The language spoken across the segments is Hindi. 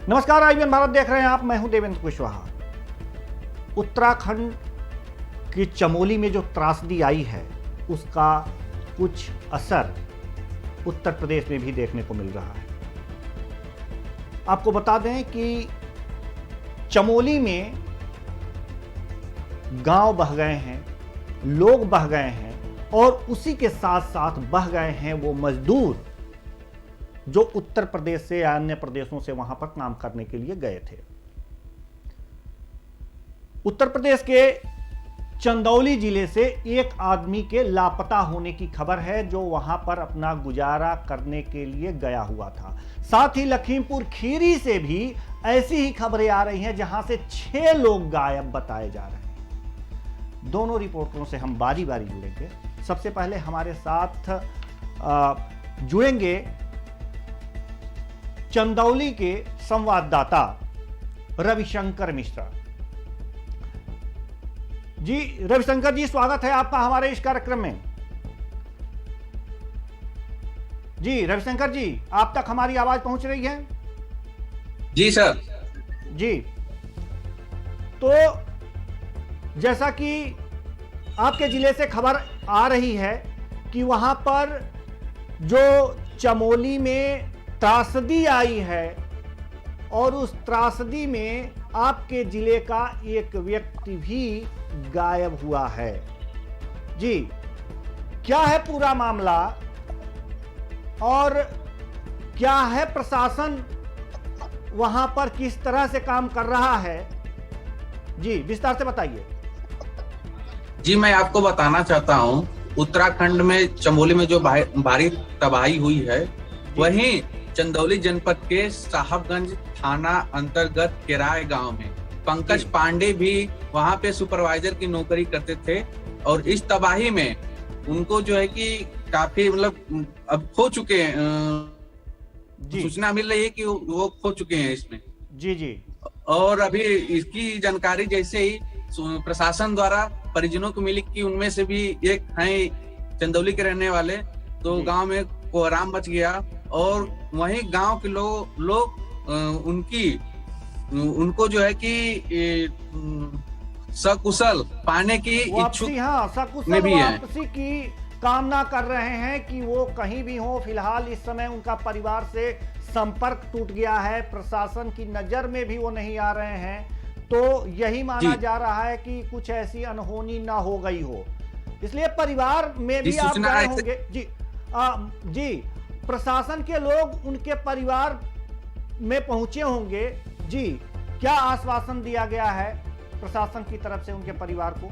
नमस्कार, आईबीएन भारत देख रहे हैं आप। मैं हूं देवेंद्र कुशवाहा। उत्तराखंड की चमोली में जो त्रासदी आई है उसका कुछ असर उत्तर प्रदेश में भी देखने को मिल रहा है। आपको बता दें कि चमोली में गांव बह गए हैं, लोग बह गए हैं और उसी के साथ साथ बह गए हैं वो मजदूर जो उत्तर प्रदेश से या अन्य प्रदेशों से वहां पर काम करने के लिए गए थे। उत्तर प्रदेश के चंदौली जिले से एक आदमी के लापता होने की खबर है जो वहां पर अपना गुजारा करने के लिए गया हुआ था। साथ ही लखीमपुर खीरी से भी ऐसी ही खबरें आ रही हैं जहां से 6 लोग गायब बताए जा रहे हैं। दोनों रिपोर्टरों से हम बारी बारी जुड़ेंगे। सबसे पहले हमारे साथ जुड़ेंगे चंदौली के संवाददाता रविशंकर मिश्रा जी। रविशंकर जी, स्वागत है आपका हमारे इस कार्यक्रम में। जी रविशंकर जी, आप तक हमारी आवाज पहुंच रही है? जी सर। जी, तो जैसा कि आपके जिले से खबर आ रही है कि वहां पर जो चमोली में त्रासदी आई है और उस त्रासदी में आपके जिले का एक व्यक्ति भी गायब हुआ है। जी, क्या है पूरा मामला और क्या है प्रशासन वहां पर किस तरह से काम कर रहा है? जी विस्तार से बताइए। जी, मैं आपको बताना चाहता हूं, उत्तराखंड में चमोली में जो भारी तबाही हुई है, वहीं चंदौली जनपद के साहबगंज थाना अंतर्गत केराय गांव में पंकज पांडे भी वहां पे सुपरवाइजर की नौकरी करते थे और इस तबाही में उनको जो है कि काफी मतलब अब खो चुके हैं। सूचना मिल रही है कि वो खो चुके हैं इसमें। जी जी। और अभी इसकी जानकारी जैसे ही प्रशासन द्वारा परिजनों को मिली कि उनमें से भी एक हैं चंदौली के रहने वाले, तो गांव में कोहराम मच गया और वहीं गांव के लोग उनको जो है कि सकुशल पाने की इच्छुक सकुशल वापसी की कामना कर रहे हैं कि वो कहीं भी हो। फिलहाल इस समय उनका परिवार से संपर्क टूट गया है, प्रशासन की नजर में भी वो नहीं आ रहे हैं। तो यही माना जा रहा है कि कुछ ऐसी अनहोनी ना हो गई हो, इसलिए परिवार में भी आप गए होंगे। जी जी, प्रशासन के लोग उनके परिवार में पहुंचे होंगे। जी, क्या आश्वासन दिया गया है प्रशासन की तरफ से उनके परिवार को?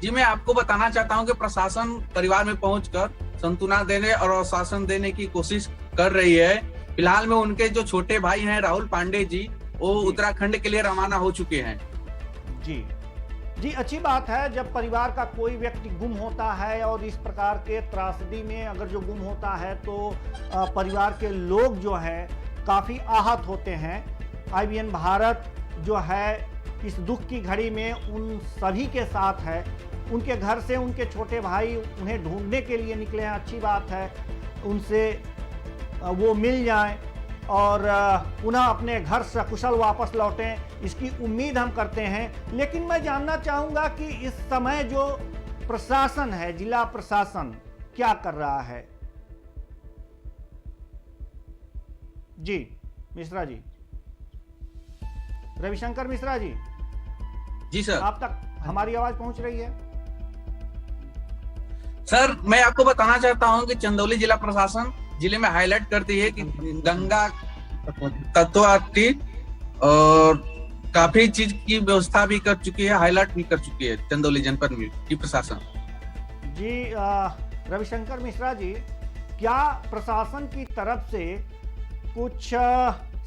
जी, मैं आपको बताना चाहता हूं कि प्रशासन परिवार में पहुंचकर सांत्वना देने और आश्वासन देने की कोशिश कर रही है। फिलहाल में उनके जो छोटे भाई हैं राहुल पांडे जी, वो उत्तराखंड के लिए रवाना हो चुके हैं। जी जी, अच्छी बात है। जब परिवार का कोई व्यक्ति गुम होता है और इस प्रकार के त्रासदी में अगर जो गुम होता है तो परिवार के लोग जो हैं काफ़ी आहत होते हैं। आईबीएन भारत जो है इस दुख की घड़ी में उन सभी के साथ है। उनके घर से उनके छोटे भाई उन्हें ढूंढने के लिए निकले हैं। अच्छी बात है, उनसे वो मिल जाएं और पुनः अपने घर सकुशल वापस लौटें, इसकी उम्मीद हम करते हैं। लेकिन मैं जानना चाहूँगा कि इस समय जो प्रशासन है, जिला प्रशासन क्या कर रहा है? जी मिश्रा जी, रविशंकर मिश्रा जी। जी सर, आप तक हमारी आवाज पहुंच रही है? सर, मैं आपको बताना चाहता हूं कि चंदौली जिला प्रशासन जिले में हाईलाइट करती है कि गंगा तत्वाती और काफी चीज की व्यवस्था भी कर चुकी है, हाईलाइट भी कर चुकी है चंदौली जनपद में की प्रशासन। जी रविशंकर मिश्रा जी, क्या प्रशासन की तरफ से कुछ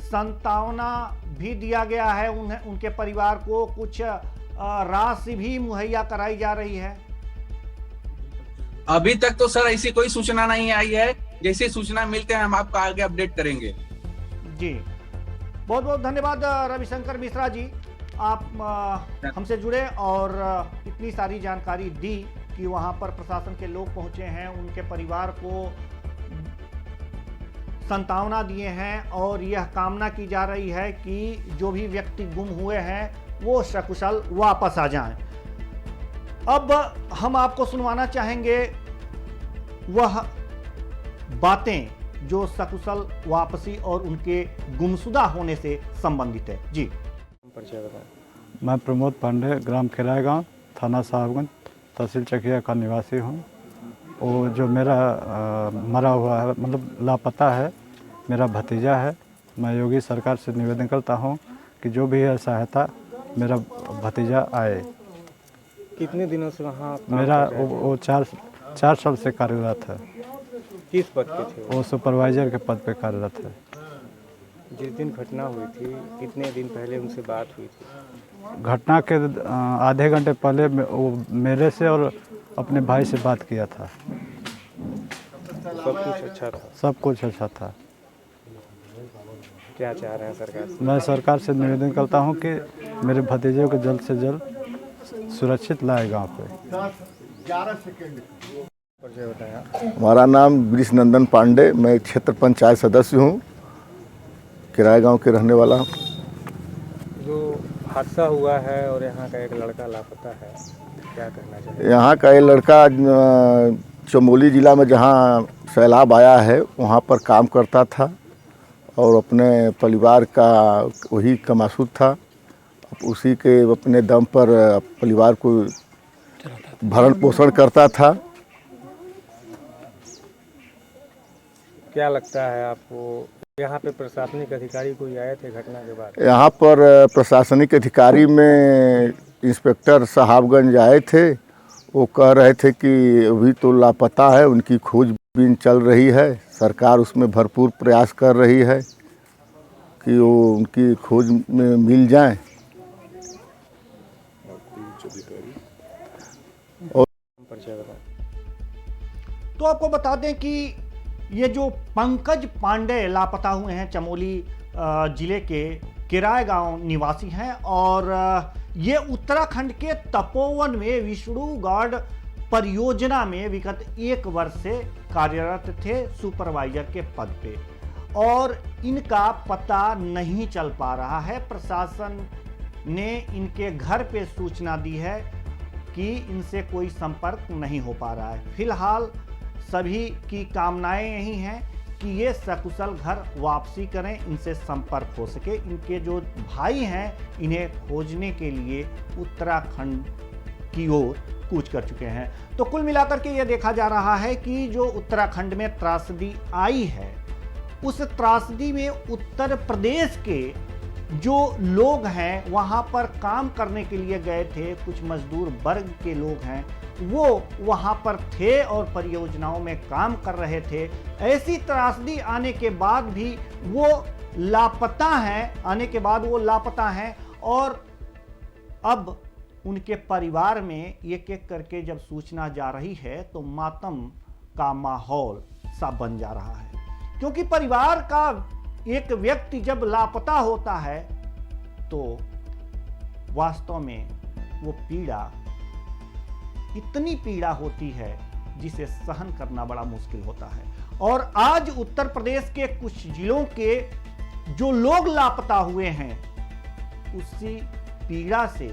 सांत्वना भी दिया गया है उनके परिवार को? कुछ राशि भी मुहैया कराई जा रही है? अभी तक तो सर ऐसी कोई सूचना नहीं आई है। जैसे सूचना मिलते हैं हम आपको आगे अपडेट करेंगे। जी, बहुत बहुत धन्यवाद रविशंकर मिश्रा जी, आप हमसे जुड़े और इतनी सारी जानकारी दी कि वहां पर प्रशासन के लोग पहुंचे हैं, उनके परिवार को संतावना दिए हैं और यह कामना की जा रही है कि जो भी व्यक्ति गुम हुए हैं वो सकुशल वापस आ जाएं। अब हम आपको सुनवाना चाहेंगे वह बातें जो सकुशल वापसी और उनके गुमशुदा होने से संबंधित है। जी, मैं प्रमोद पांडे, ग्राम किराए गाँव, थाना साहबगंज, तहसील चकिया का निवासी हूँ। वो जो मेरा मरा हुआ है, मतलब लापता है, मेरा भतीजा है। मैं योगी सरकार से निवेदन करता हूँ कि जो भी है सहायता मेरा भतीजा आए। कितने दिनों से वहाँ काम मेरा कर रहे थे? वो 4 साल से कार्यरत है। किस पद पे थे वो सुपरवाइजर के पद पे कार्यरत है। जिस दिन घटना हुई थी कितने दिन पहले उनसे बात हुई थी? घटना के आधे घंटे पहले वो मेरे से और अपने भाई से बात किया था। सब कुछ अच्छा था? सब कुछ अच्छा था। क्या चाह रहे हैं सरकार से? मैं सरकार से निवेदन करता हूं कि मेरे भतीजे को जल्द से जल्द सुरक्षित लाए गांव पे। परिचय बताया। हमारा नाम वृष नंदन पांडे, मैं क्षेत्र पंचायत सदस्य हूँ, किराए गांव के रहने वाला हूँ। जो हादसा हुआ है और यहाँ का एक लड़का लापता है, क्या कहना चाहिए? यहाँ का ये लड़का चमोली ज़िला में जहाँ सैलाब आया है वहाँ पर काम करता था और अपने परिवार का वही कमासूद था। उसी के अपने दम पर परिवार को भरण पोषण करता था। क्या लगता है आपको, यहाँ पे प्रशासनिक अधिकारी कोई आए थे घटना के बाद? यहाँ पर प्रशासनिक अधिकारी में इंस्पेक्टर साहबगंज आए थे। वो कह रहे थे कि अभी तो लापता है, उनकी खोजबीन चल रही है, सरकार उसमें भरपूर प्रयास कर रही है कि वो उनकी खोज में मिल जाए। परिचय बताया। तो आपको बता दें कि ये जो पंकज पांडे लापता हुए हैं चमोली जिले के किराए गांव निवासी हैं और ये उत्तराखंड के तपोवन में विष्णुगढ़ परियोजना में विगत 1 वर्ष से कार्यरत थे सुपरवाइजर के पद पे और इनका पता नहीं चल पा रहा है। प्रशासन ने इनके घर पे सूचना दी है कि इनसे कोई संपर्क नहीं हो पा रहा है। फिलहाल सभी की कामनाएं यही हैं कि ये सकुशल घर वापसी करें, इनसे संपर्क हो सके। इनके जो भाई हैं इन्हें खोजने के लिए उत्तराखंड की ओर कूच कर चुके हैं। तो कुल मिलाकर के ये देखा जा रहा है कि जो उत्तराखंड में त्रासदी आई है उस त्रासदी में उत्तर प्रदेश के जो लोग हैं वहाँ पर काम करने के लिए गए थे, कुछ मजदूर वर्ग के लोग हैं वो वहाँ पर थे और परियोजनाओं में काम कर रहे थे। ऐसी त्रासदी आने के बाद भी वो लापता हैं और अब उनके परिवार में एक एक करके जब सूचना जा रही है तो मातम का माहौल सा बन जा रहा है, क्योंकि परिवार का एक व्यक्ति जब लापता होता है तो वास्तव में वो पीड़ा, इतनी पीड़ा होती है जिसे सहन करना बड़ा मुश्किल होता है। और आज उत्तर प्रदेश के कुछ जिलों के जो लोग लापता हुए हैं उसी पीड़ा से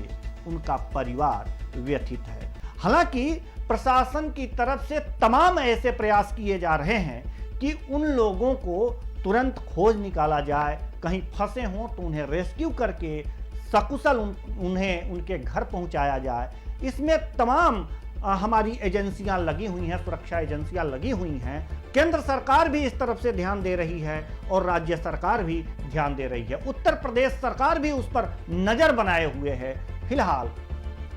उनका परिवार व्यथित है। हालांकि प्रशासन की तरफ से तमाम ऐसे प्रयास किए जा रहे हैं कि उन लोगों को तुरंत खोज निकाला जाए, कहीं फंसे हों तो उन्हें रेस्क्यू करके सकुशल उन्हें उनके घर पहुंचाया जाए। इसमें तमाम हमारी एजेंसियां लगी हुई हैं, सुरक्षा एजेंसियां लगी हुई हैं। केंद्र सरकार भी इस तरफ से ध्यान दे रही है और राज्य सरकार भी ध्यान दे रही है। उत्तर प्रदेश सरकार भी उस पर नजर बनाए हुए है। फिलहाल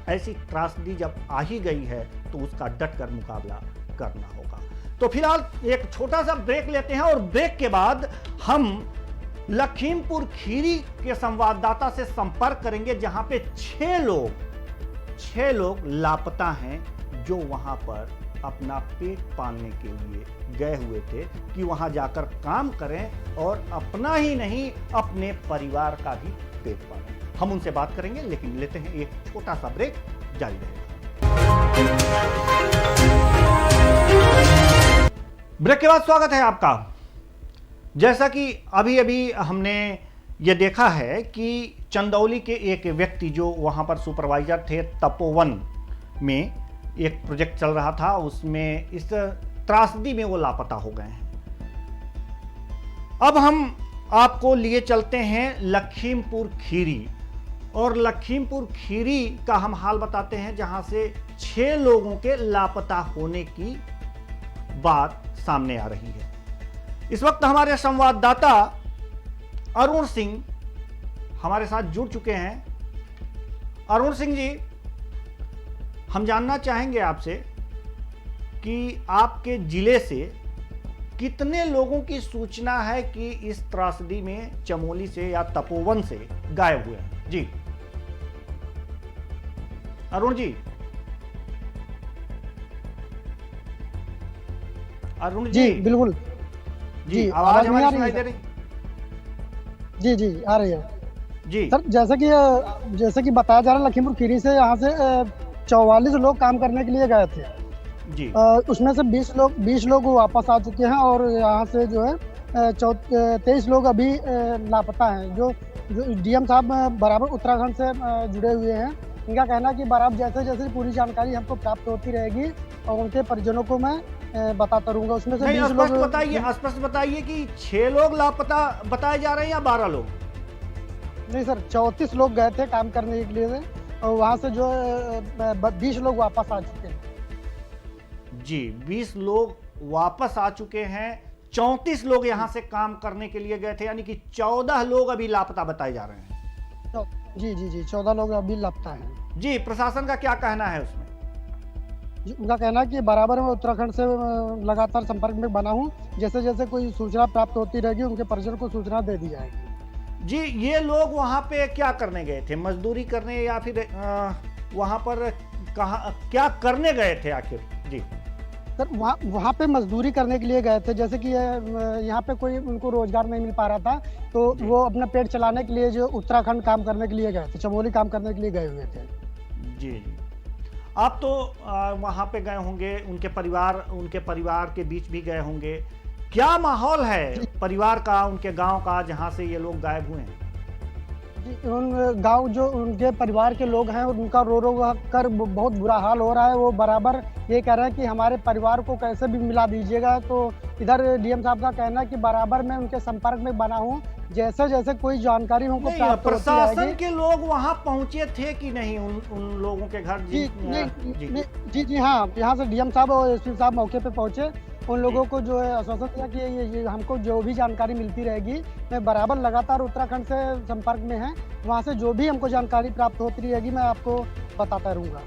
ऐसी त्रासदी जब आ ही गई है तो उसका डटकर मुकाबला करना होगा। तो फिलहाल एक छोटा सा ब्रेक लेते हैं और ब्रेक के बाद हम लखीमपुर खीरी के संवाददाता से संपर्क करेंगे जहां पे 6 लोग लापता हैं जो वहां पर अपना पेट पालने के लिए गए हुए थे कि वहां जाकर काम करें और अपना ही नहीं अपने परिवार का भी पेट पालें। हम उनसे बात करेंगे, लेकिन लेते हैं एक छोटा सा ब्रेक, जारी रहेगा। ब्रेक के बाद स्वागत है आपका। जैसा कि अभी अभी हमने ये देखा है कि चंदौली के एक व्यक्ति जो वहाँ पर सुपरवाइजर थे, तपोवन में एक प्रोजेक्ट चल रहा था, उसमें इस त्रासदी में वो लापता हो गए हैं। अब हम आपको लिए चलते हैं लखीमपुर खीरी, और लखीमपुर खीरी का हम हाल बताते हैं, जहां से 6 लोगों के लापता होने की बात सामने आ रही है। इस वक्त हमारे संवाददाता अरुण सिंह हमारे साथ जुड़ चुके हैं। अरुण सिंह जी, हम जानना चाहेंगे आपसे कि आपके जिले से कितने लोगों की सूचना है कि इस त्रासदी में चमोली से या तपोवन से गायब हुए हैं। जी अरुण जी। अरुण जी बिल्कुल जी, आवाज हमारी सुनाई दे रही? जी जी आ रही है जी सर। जैसे कि बताया जा रहा है, लखीमपुर खीरी से यहाँ से 44 लोग काम करने के लिए गए थे जी। उसमें से 20 लोग वापस आ चुके हैं, और यहाँ से जो है 23 लोग अभी लापता हैं। जो डीएम साहब बराबर उत्तराखंड से जुड़े हुए हैं, इनका कहना है कि बराबर जैसे जैसे पूरी जानकारी हमको प्राप्त होती रहेगी और उनके परिजनों को मैं बताता रहूंगा। उसमें से 20 लोग स्पष्ट बताइए कि 6 लोग लापता बताए जा रहे हैं या 12 लोग? नहीं सर, 34 लोग गए थे काम करने के लिए, और वहाँ से जो 20 लोग वापस आ चुके हैं। जी, 20 लोग वापस आ चुके हैं, 34 लोग यहाँ से काम करने के लिए गए थे, यानी कि 14 लोग अभी लापता बताए जा रहे हैं। जी 14 लोग अभी लापता हैं। जी, प्रशासन का क्या कहना है उसमें? उनका कहना है कि बराबर मैं उत्तराखंड से लगातार संपर्क में बना हूँ, जैसे जैसे कोई सूचना प्राप्त होती रहेगी उनके परिजन को सूचना दे दी जाएगी। जी, ये लोग वहाँ पे क्या करने गए थे? मजदूरी करने या फिर वहाँ पर क्या करने गए थे आखिर? जी सर, वहाँ पे मजदूरी करने के लिए गए थे। जैसे कि यहाँ पे कोई उनको रोजगार नहीं मिल पा रहा था, तो वो अपना पेट चलाने के लिए जो उत्तराखंड काम करने के लिए गए थे, चमोली काम करने के लिए गए हुए थे। जी जी। आप तो वहाँ पे गए होंगे, उनके परिवार के बीच भी गए होंगे। क्या माहौल है परिवार का, उनके गांव का, जहाँ से ये लोग गायब हुए हैं? उन गांव जो उनके परिवार के लोग हैं, उनका रो कर बहुत बुरा हाल हो रहा है। वो बराबर ये कह रहे हैं कि हमारे परिवार को कैसे भी मिला दीजिएगा। तो इधर डीएम साहब का कहना है कि बराबर मैं उनके संपर्क में बना हूँ, जैसे जैसे कोई जानकारी हमको प्राप्त होती रहेगी। प्रशासन के लोग वहाँ पहुँचे थे कि नहीं उन लोगों के घर? जी हाँ, यहाँ से डीएम साहब और एसपी साहब मौके पे पहुँचे, उन लोगों को जो है आश्वासन दिया कि ये हमको जो भी जानकारी मिलती रहेगी, मैं बराबर लगातार उत्तराखंड से संपर्क में है, वहाँ से जो भी हमको जानकारी प्राप्त होती रहेगी मैं आपको बताता रहूँगा।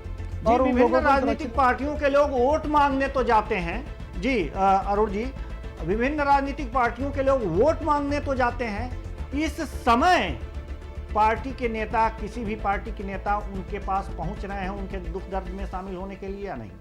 और विभिन्न राजनीतिक पार्टियों के लोग वोट मांगने तो जाते हैं। जी अरुण जी, विभिन्न राजनीतिक पार्टियों के लोग वोट मांगने तो जाते हैं। इस समय पार्टी के नेता, किसी भी पार्टी के नेता उनके पास पहुँच रहे हैं उनके दुख दर्द में शामिल होने के लिए या नहीं?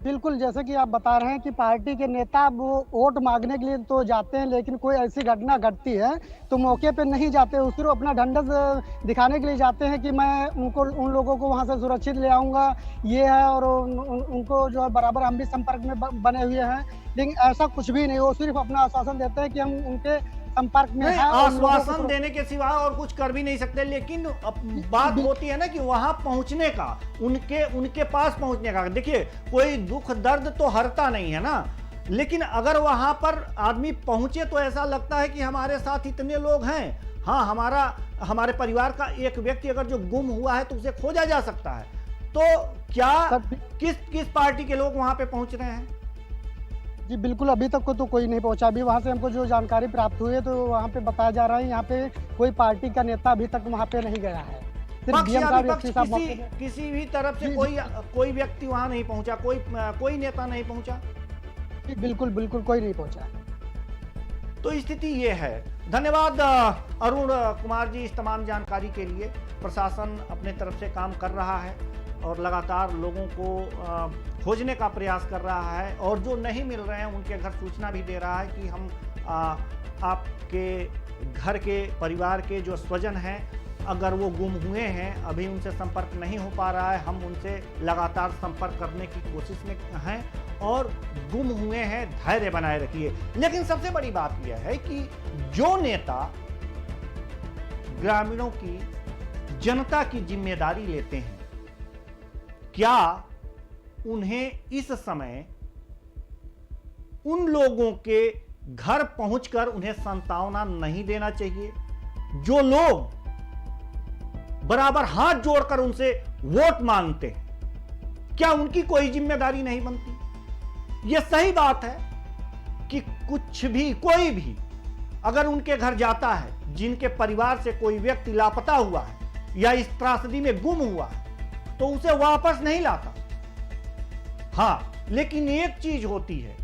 बिल्कुल, जैसे कि आप बता रहे हैं कि पार्टी के नेता वो वोट मांगने के लिए तो जाते हैं, लेकिन कोई ऐसी घटना घटती है तो मौके पे नहीं जाते, सिर्फ अपना ढंढस दिखाने के लिए जाते हैं कि मैं उन लोगों को वहां से सुरक्षित ले आऊंगा, ये है। और उनको जो है बराबर हम भी संपर्क में बने हुए हैं, लेकिन ऐसा कुछ भी नहीं। वो सिर्फ अपना आश्वासन देते हैं कि हम उनके संपर्क में हैं। आश्वासन देने के सिवा और कुछ कर भी नहीं सकते, लेकिन बात होती है ना कि वहां पहुंचने का, उनके पास पहुंचने का। देखिए, कोई दुख दर्द तो हरता नहीं है ना, लेकिन अगर वहां पर आदमी पहुंचे तो ऐसा लगता है कि हमारे साथ इतने लोग हैं। हाँ, हमारे परिवार का एक व्यक्ति अगर जो गुम हुआ है तो उसे खोजा जा सकता है। तो क्या किस पार्टी के लोग वहां पे पहुंच रहे हैं? जी बिल्कुल, अभी तक को तो कोई नहीं पहुंचा। अभी वहां से हमको जो जानकारी प्राप्त हुई है तो वहां पे बताया जा रहा है यहाँ पे कोई पार्टी का नेता अभी तक वहां पे नहीं गया है। किसी भी तरफ से कोई व्यक्ति वहां नहीं पहुंचा, कोई नेता नहीं पहुंचा? बिल्कुल कोई नहीं पहुंचा। तो स्थिति ये है। धन्यवाद अरुण कुमार जी इस तमाम जानकारी के लिए। प्रशासन अपने तरफ से काम कर रहा है और लगातार लोगों को खोजने का प्रयास कर रहा है, और जो नहीं मिल रहे हैं उनके घर सूचना भी दे रहा है कि हम आपके घर के परिवार के जो स्वजन हैं अगर वो गुम हुए हैं, अभी उनसे संपर्क नहीं हो पा रहा है, हम उनसे लगातार संपर्क करने की कोशिश में हैं और गुम हुए हैं, धैर्य बनाए रखिए। लेकिन सबसे बड़ी बात यह है कि जो नेता ग्रामीणों की, जनता की जिम्मेदारी लेते हैं, क्या उन्हें इस समय उन लोगों के घर पहुंचकर उन्हें सांत्वना नहीं देना चाहिए? जो लोग बराबर हाथ जोड़कर उनसे वोट मांगते हैं, क्या उनकी कोई जिम्मेदारी नहीं बनती? यह सही बात है कि कुछ भी, कोई भी अगर उनके घर जाता है, जिनके परिवार से कोई व्यक्ति लापता हुआ है या इस त्रासदी में गुम हुआ है, तो उसे वापस नहीं लाता। हां, लेकिन एक चीज होती है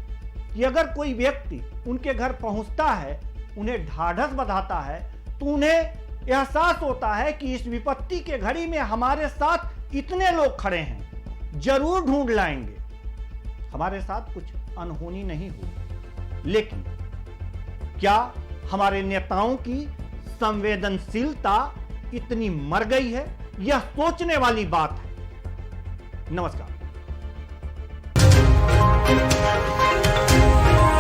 कि अगर कोई व्यक्ति उनके घर पहुंचता है, उन्हें ढाढ़स बंधाता है, तो उन्हें एहसास होता है कि इस विपत्ति के घड़ी में हमारे साथ इतने लोग खड़े हैं, जरूर ढूंढ लाएंगे, हमारे साथ कुछ अनहोनी नहीं होगी। लेकिन क्या हमारे नेताओं की संवेदनशीलता इतनी मर गई है? यह सोचने वाली बात है। नमस्कार।